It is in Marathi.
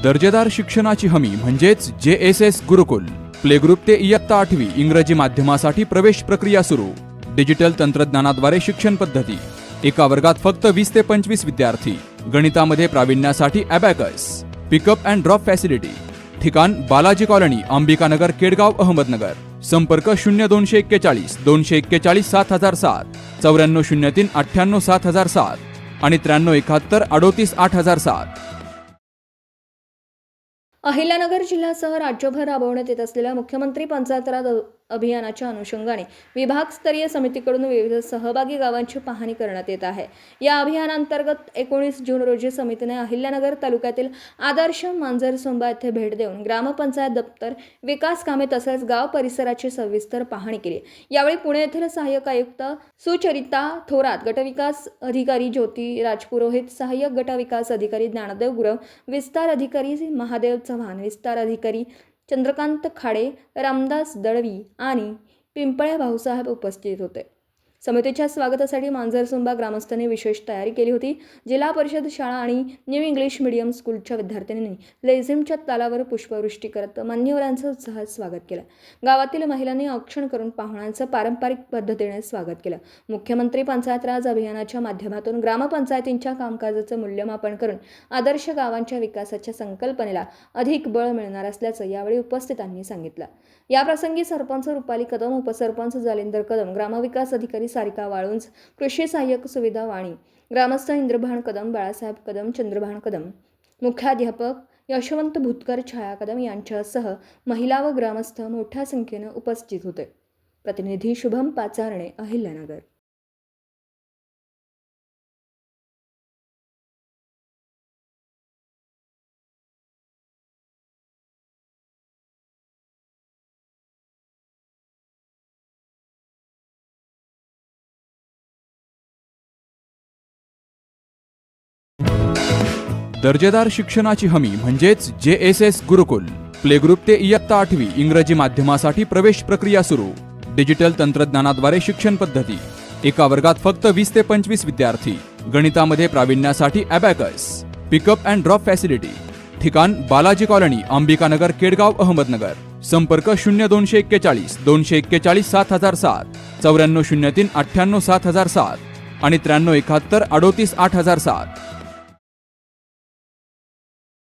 दर्जेदार शिक्षणाची हमी म्हणजेच JSS गुरुकुल. प्ले ग्रुप ते इयत्ता 8वी इंग्रजी माध्यमासाठी प्रवेश प्रक्रिया सुरू. डिजिटल तंत्रज्ञानाद्वारे शिक्षण पद्धती. एका वर्गात फक्त 20 ते 25 विद्यार्थी. गणितामध्ये प्रावीण्यासाठी abacus. Pickup and drop facility. ठिकाण बालाजी कॉलनी, अंबिकानगर, केडगाव, अहमदनगर. संपर्क 0241 241 7007, 9403 98 7007 आणि 9371 38 8007. अहिल्यानगर जिल्ह्यासह राज्यभर राबवण्यात येत असलेल्या मुख्यमंत्री पंचायत राज अभियानाच्या अनुषंगाने विभागस्तरीय समितीकडून विविध सहभागी गावांची पाहणी करण्यात येत आहे. या अभियानांतर्गत 19 जून रोजी समितीने अहिल्यानगर तालुक्यातील आदर्श मांजरसुंबा येथे भेट देऊन ग्रामपंचायत दप्तर, विकास कामे तसेच गाव परिसराची सविस्तर पाहणी केली. यावेळी पुणे येथील सहाय्यक आयुक्त सुचरिता थोरात, गटविकास अधिकारी ज्योती राजपुरोहित, सहाय्यक गटविकास अधिकारी ज्ञानदेव गुरव, विस्तार अधिकारी महादेव चव्हाण, विस्तार अधिकारी चंद्रकांत खाडे, रामदास दळवी आणि पिंपळ्या भाऊसाहेब उपस्थित होते. समितीच्या स्वागतासाठी मांजरसुंबा ग्रामस्थांनी विशेष तयारी केली होती. जिल्हा परिषद शाळा आणि न्यू इंग्लिश मीडियम स्कूलच्या विद्यार्थ्यांनी लेझिमच्या तालावर पुष्पवृष्टी करत मान्यवरांचं उत्साहात स्वागत केलं. गावातील महिलांनी औक्षण करून पाहुण्यांचं पारंपरिक पद्धतीने स्वागत केलं. मुख्यमंत्री पंचायत राज अभियानाच्या माध्यमातून ग्रामपंचायतींच्या कामकाजाचं मूल्यमापन करून आदर्श गावांच्या विकासाच्या संकल्पनेला अधिक बळ मिळणार असल्याचं यावेळी उपस्थितांनी सांगितलं. याप्रसंगी सरपंच रुपाली कदम, उपसरपंच जालिंदर कदम, ग्रामविकास अधिकारी सारिका वाळुंज, कृषी सहाय्यक सुविधा वाणी, ग्रामस्थ इंद्रभान कदम, बाळासाहेब कदम, चंद्रभान कदम, मुख्याध्यापक यशवंत भूतकर, छाया कदम यांच्यासह महिला व ग्रामस्थ मोठ्या संख्येने उपस्थित होते. प्रतिनिधी शुभम पाचारणे, अहिल्यानगर. दर्जेदार शिक्षणाची हमी म्हणजेच JSS गुरुकुल. प्ले ग्रुप ते इयत्ता 8वी इंग्रजी माध्यमासाठी प्रवेश प्रक्रिया सुरू. डिजिटल तंत्रज्ञानाद्वारे शिक्षण पद्धती. एका वर्गात फक्त 20 ते 25 विद्यार्थी. गणितामध्ये प्रावीण्यासाठी abacus. Pickup and drop facility. ठिकाण बालाजी कॉलनी, अंबिकानगर, केडगाव, अहमदनगर. संपर्क 0241 241 7007, 9403 98 7007 आणि 9371 38 8007.